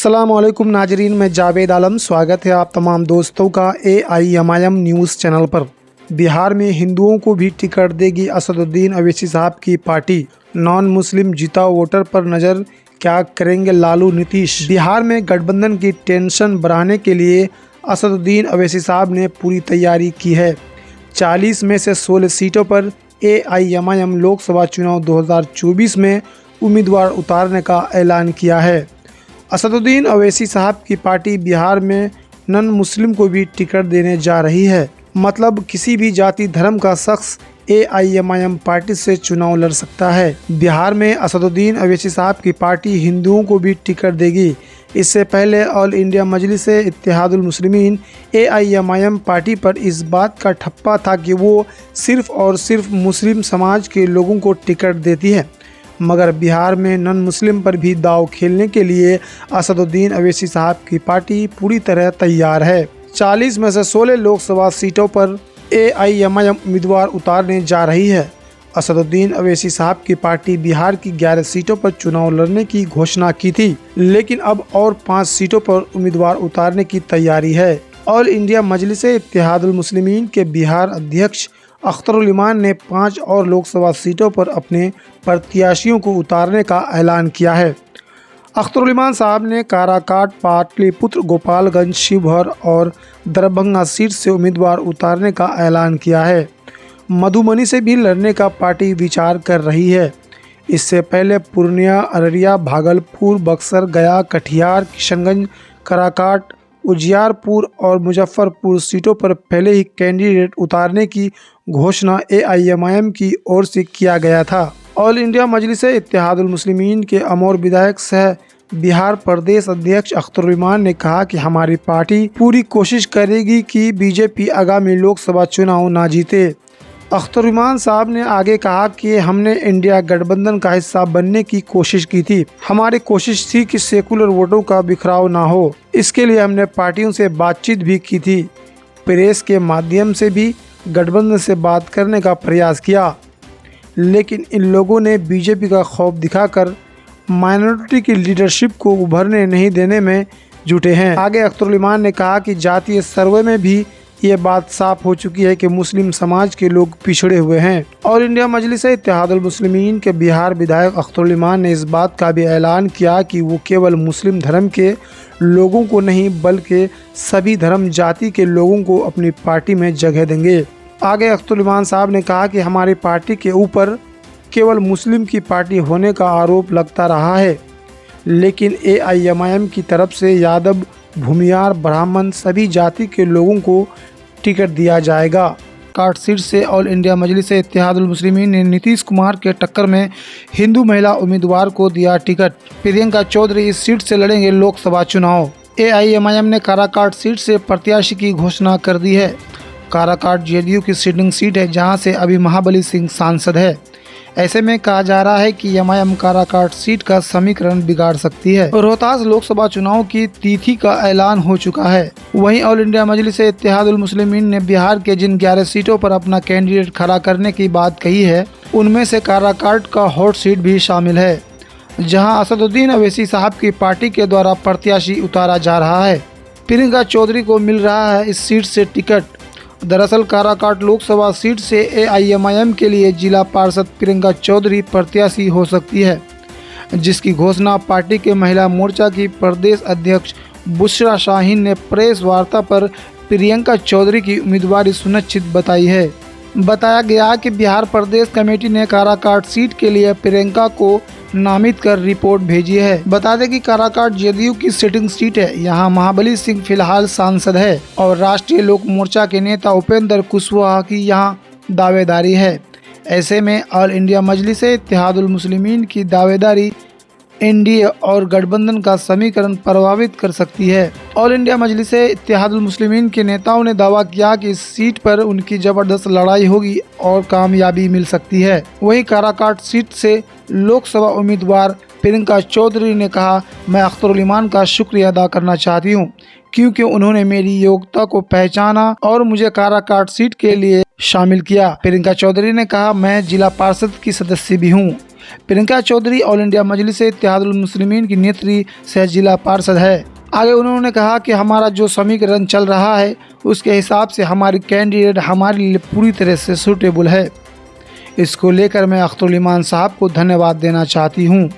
अस्सलाम वालेकुम नाजरीन, मैं जावेद आलम। स्वागत है आप तमाम दोस्तों का AIMIM न्यूज़ चैनल पर। बिहार में हिंदुओं को भी टिकट देगी असदुद्दीन अवैसी साहब की पार्टी। नॉन मुस्लिम जिताओ वोटर पर नज़र, क्या करेंगे लालू नीतीश। बिहार में गठबंधन की टेंशन बढ़ाने के लिए असदुद्दीन अवैसी साहब ने पूरी तैयारी की है। 40 में से 16 सीटों पर AIMIM लोकसभा चुनाव 2024 में उम्मीदवार उतारने का ऐलान किया है। असदुद्दीन अवैसी साहब की पार्टी बिहार में नॉन मुस्लिम को भी टिकट देने जा रही है। मतलब किसी भी जाति धर्म का शख्स AIMIM पार्टी से चुनाव लड़ सकता है। बिहार में असदुद्दीन अवैसी साहब की पार्टी हिंदुओं को भी टिकट देगी। इससे पहले ऑल इंडिया मजलिस इत्तेहादुल मुस्लिमीन AIMIM पार्टी पर इस बात का ठप्पा था कि वो सिर्फ और सिर्फ मुस्लिम समाज के लोगों को टिकट देती है, मगर बिहार में नॉन मुस्लिम पर भी दाव खेलने के लिए असदुद्दीन अवैसी साहब की पार्टी पूरी तरह तैयार है। 40 में से 16 लोकसभा सीटों पर AIMIM उम्मीदवार उतारने जा रही है। असदुद्दीन अवैसी साहब की पार्टी बिहार की 11 सीटों पर चुनाव लड़ने की घोषणा की थी, लेकिन अब और 5 सीटों पर उम्मीदवार उतारने की तैयारी है। ऑल इंडिया मजलिस इत्तेहादुल मुस्लिमीन के बिहार अध्यक्ष अख्तरुल इमान ने 5 और लोकसभा सीटों पर अपने प्रत्याशियों को उतारने का ऐलान किया है। अख्तरुल इमान साहब ने काराकाट, पाटलिपुत्र, गोपालगंज, शिवहर और दरभंगा सीट से उम्मीदवार उतारने का ऐलान किया है। मधुबनी से भी लड़ने का पार्टी विचार कर रही है। इससे पहले पूर्णिया, अररिया, भागलपुर, बक्सर, गया, कटिहार, किशनगंज, काराकाट, उजियारपुर और मुजफ्फरपुर सीटों पर पहले ही कैंडिडेट उतारने की घोषणा AIMIM की ओर से किया गया था। ऑल इंडिया मजलिस इत्तेहादुल मुस्लिमीन के अमर विधायक सह बिहार प्रदेश अध्यक्ष अख्तरुल इमान ने कहा कि हमारी पार्टी पूरी कोशिश करेगी कि बीजेपी आगामी लोकसभा चुनाव ना जीते। अख्तरुल इमान साहब ने आगे कहा कि हमने इंडिया गठबंधन का हिस्सा बनने की कोशिश की थी। हमारी कोशिश थी कि सेकुलर वोटों का बिखराव ना हो। इसके लिए हमने पार्टियों से बातचीत भी की थी। प्रेस के माध्यम से भी गठबंधन से बात करने का प्रयास किया, लेकिन इन लोगों ने बीजेपी का खौफ दिखाकर माइनॉरिटी की लीडरशिप को उभरने नहीं देने में जुटे हैं। आगे अख्तरुल इमान ने कहा कि जातीय सर्वे में भी ये बात साफ हो चुकी है कि मुस्लिम समाज के लोग पिछड़े हुए हैं। ऑल इंडिया मजलिस इत्तेहादुल मुस्लिमीन के बिहार विधायक अख्तरुल इमान ने इस बात का भी ऐलान किया कि वो केवल मुस्लिम धर्म के लोगों को नहीं बल्कि सभी धर्म जाति के लोगों को अपनी पार्टी में जगह देंगे। आगे अख्तरुल इमान साहब ने कहा कि हमारी पार्टी के ऊपर केवल मुस्लिम की पार्टी होने का आरोप लगता रहा है, लेकिन AIMIM की तरफ से यादव, भूमियार, ब्राह्मण सभी जाति के लोगों को टिकट दिया जाएगा। काट सीट से ऑल इंडिया मजलिस इत्तेहादुल मुस्लिमीन ने नीतीश कुमार के टक्कर में हिंदू महिला उम्मीदवार को दिया टिकट। प्रियंका चौधरी इस सीट से लड़ेंगे लोकसभा चुनाव। AIMIM ने काराकाट सीट से प्रत्याशी की घोषणा कर दी है। काराकाट JDU की सिटिंग सीट है, जहां से अभी महाबली सिंह सांसद है। ऐसे में कहा जा रहा है कि MIM काराकाट सीट का समीकरण बिगाड़ सकती है। रोहतास लोकसभा चुनाव की तिथि का ऐलान हो चुका है। वहीं ऑल इंडिया मजलिस इत्तेहादुल मुस्लिमीन ने बिहार के जिन 11 सीटों पर अपना कैंडिडेट खड़ा करने की बात कही है, उनमें से काराकाट का हॉट सीट भी शामिल है, जहां असदुद्दीन अवैसी साहब की पार्टी के द्वारा प्रत्याशी उतारा जा रहा है। प्रियंका चौधरी को मिल रहा है इस सीट से टिकट। दरअसल काराकाट लोकसभा सीट से AIMIM के लिए जिला पार्षद प्रियंका चौधरी प्रत्याशी हो सकती है, जिसकी घोषणा पार्टी के महिला मोर्चा की प्रदेश अध्यक्ष बुशरा शाहीन ने प्रेस वार्ता पर प्रियंका चौधरी की उम्मीदवारी सुनिश्चित बताई है। बताया गया कि बिहार प्रदेश कमेटी ने काराकाट सीट के लिए प्रियंका को नामित कर रिपोर्ट भेजी है। बता दें कि काराकाट JDU की सिटिंग सीट है। यहाँ महाबली सिंह फिलहाल सांसद है और राष्ट्रीय लोक मोर्चा के नेता उपेंद्र कुशवाहा की यहाँ दावेदारी है। ऐसे में ऑल इंडिया मजलिस इत्तेहादुल मुस्लिमीन की दावेदारी NDA और गठबंधन का समीकरण प्रभावित कर सकती है। ऑल इंडिया मजलिस इत्तेहादुल मुस्लिमीन के नेताओं ने दावा किया कि इस सीट पर उनकी जबरदस्त लड़ाई होगी और कामयाबी मिल सकती है। वहीं काराकाट सीट से लोकसभा उम्मीदवार प्रियंका चौधरी ने कहा, मैं अख्तरुल इमान का शुक्रिया अदा करना चाहती हूँ, क्योंकि उन्होंने मेरी योग्यता को पहचाना और मुझे काराकाट सीट के लिए शामिल किया। प्रियंका चौधरी ने कहा, मैं जिला पार्षद की सदस्य भी हूँ। प्रियंका चौधरी ऑल इंडिया मजलिस इत्तेहादुल मुस्लिमीन की नेत्री सह जिला पार्षद है। आगे उन्होंने कहा कि हमारा जो समीकरण चल रहा है उसके हिसाब से हमारी कैंडिडेट हमारे लिए पूरी तरह से सूटेबल है। इसको लेकर मैं अख्तरुल ईमान साहब को धन्यवाद देना चाहती हूँ।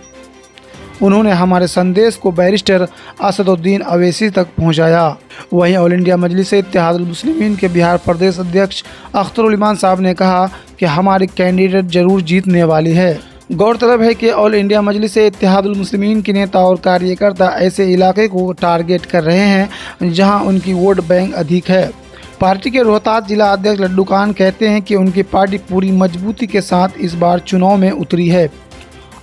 उन्होंने हमारे संदेश को बैरिस्टर असदुद्दीन अवैसी तक पहुँचाया। वहीं ऑल इंडिया मजलिस इत्तेहादुल मुस्लिमीन के बिहार प्रदेश अध्यक्ष अख्तरुल ईमान साहब ने कहा कि हमारी कैंडिडेट जरूर जीतने वाली है। गौरतलब है कि ऑल इंडिया मजलिस इत्तेहादुल मुस्लिमीन के नेता और कार्यकर्ता ऐसे इलाके को टारगेट कर रहे हैं जहां उनकी वोट बैंक अधिक है। पार्टी के रोहतास जिला अध्यक्ष लड्डू खान कहते हैं कि उनकी पार्टी पूरी मजबूती के साथ इस बार चुनाव में उतरी है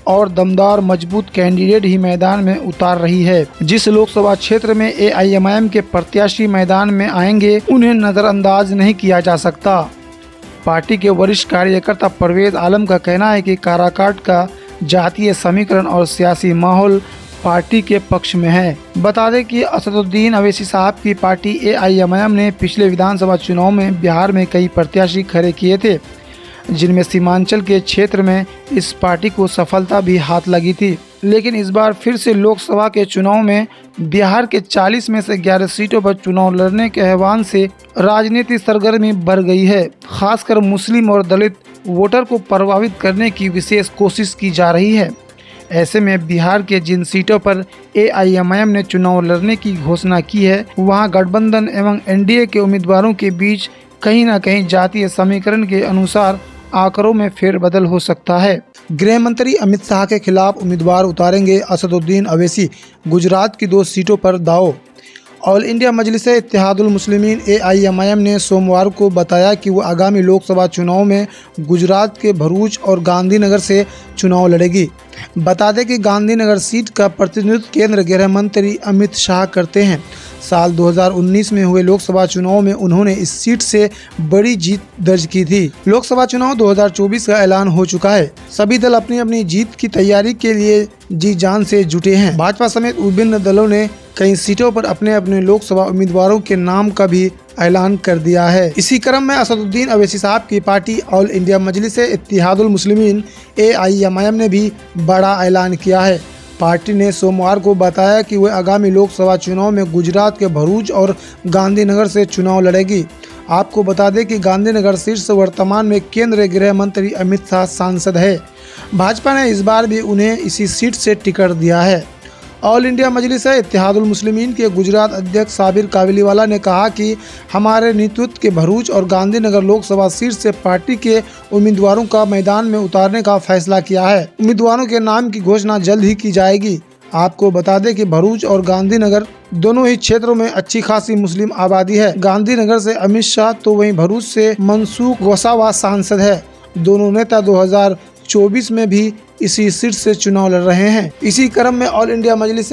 और दमदार मजबूत कैंडिडेट ही मैदान में उतार रही है। जिस लोकसभा क्षेत्र में AIMIM के प्रत्याशी मैदान में आएंगे उन्हें नज़रअंदाज नहीं किया जा सकता। पार्टी के वरिष्ठ कार्यकर्ता परवेज आलम का कहना है कि काराकाट का जातीय समीकरण और सियासी माहौल पार्टी के पक्ष में है। बता दें कि असदुद्दीन अवैसी साहब की पार्टी AIMIM ने पिछले विधानसभा चुनाव में बिहार में कई प्रत्याशी खड़े किए थे, जिनमें सीमांचल के क्षेत्र में इस पार्टी को सफलता भी हाथ लगी थी। लेकिन इस बार फिर से लोकसभा के चुनाव में बिहार के 40 में से 11 सीटों पर चुनाव लड़ने के आह्वान से राजनीतिक सरगर्मी बढ़ गई है। खासकर मुस्लिम और दलित वोटर को प्रभावित करने की विशेष कोशिश की जा रही है। ऐसे में बिहार के जिन सीटों पर AIMIM ने चुनाव लड़ने की घोषणा की है वहां गठबंधन एवं NDA के उम्मीदवारों के बीच कहीं न कहीं जातीय समीकरण के अनुसार आंकड़ों में फेरबदल हो सकता है। गृह मंत्री अमित शाह के खिलाफ उम्मीदवार उतारेंगे असदुद्दीन अवैसी, गुजरात की 2 सीटों पर दाव। ऑल इंडिया मजलिस इत्तेहादुल मुस्लिमीन AIMIM ने सोमवार को बताया कि वो आगामी लोकसभा चुनाव में गुजरात के भरूच और गांधीनगर से चुनाव लड़ेगी। बता दें कि गांधीनगर सीट का प्रतिनिधित्व केंद्र गृह मंत्री अमित शाह करते हैं। साल 2019 में हुए लोकसभा चुनाव में उन्होंने इस सीट से बड़ी जीत दर्ज की थी। लोकसभा चुनाव 2024 का ऐलान हो चुका है। सभी दल अपनी अपनी जीत की तैयारी के लिए जी जान से जुटे हैं। भाजपा समेत विभिन्न दलों ने कई सीटों पर अपने अपने लोकसभा उम्मीदवारों के नाम का भी ऐलान कर दिया है। इसी क्रम में असदुद्दीन अवैसी साहब की पार्टी ऑल इंडिया मजलिस इत्तेहादुल मुस्लिमीन AIMIM ने भी बड़ा ऐलान किया है। पार्टी ने सोमवार को बताया कि वह आगामी लोकसभा चुनाव में गुजरात के भरूच और गांधीनगर से चुनाव लड़ेगी। आपको बता दें कि गांधीनगर सीट से वर्तमान में केंद्रीय गृह मंत्री अमित शाह सांसद है। भाजपा ने इस बार भी उन्हें इसी सीट से टिकट दिया है। ऑल इंडिया मजलिस इत्तेहादुल मुस्लिमीन के गुजरात अध्यक्ष साबिर काबलीवाला ने कहा कि हमारे नेतृत्व के भरूच और गांधीनगर लोकसभा सीट से पार्टी के उम्मीदवारों का मैदान में उतारने का फैसला किया है। उम्मीदवारों के नाम की घोषणा जल्द ही की जाएगी। आपको बता दें कि भरूच और गांधीनगर दोनों ही क्षेत्रों में अच्छी खासी मुस्लिम आबादी है। गांधीनगर से अमित शाह तो वहीं भरूच से मनसूख वसावा सांसद है। दोनों नेता 2024 में भी इसी सीट से चुनाव लड़ रहे हैं। इसी क्रम में ऑल इंडिया मजलिस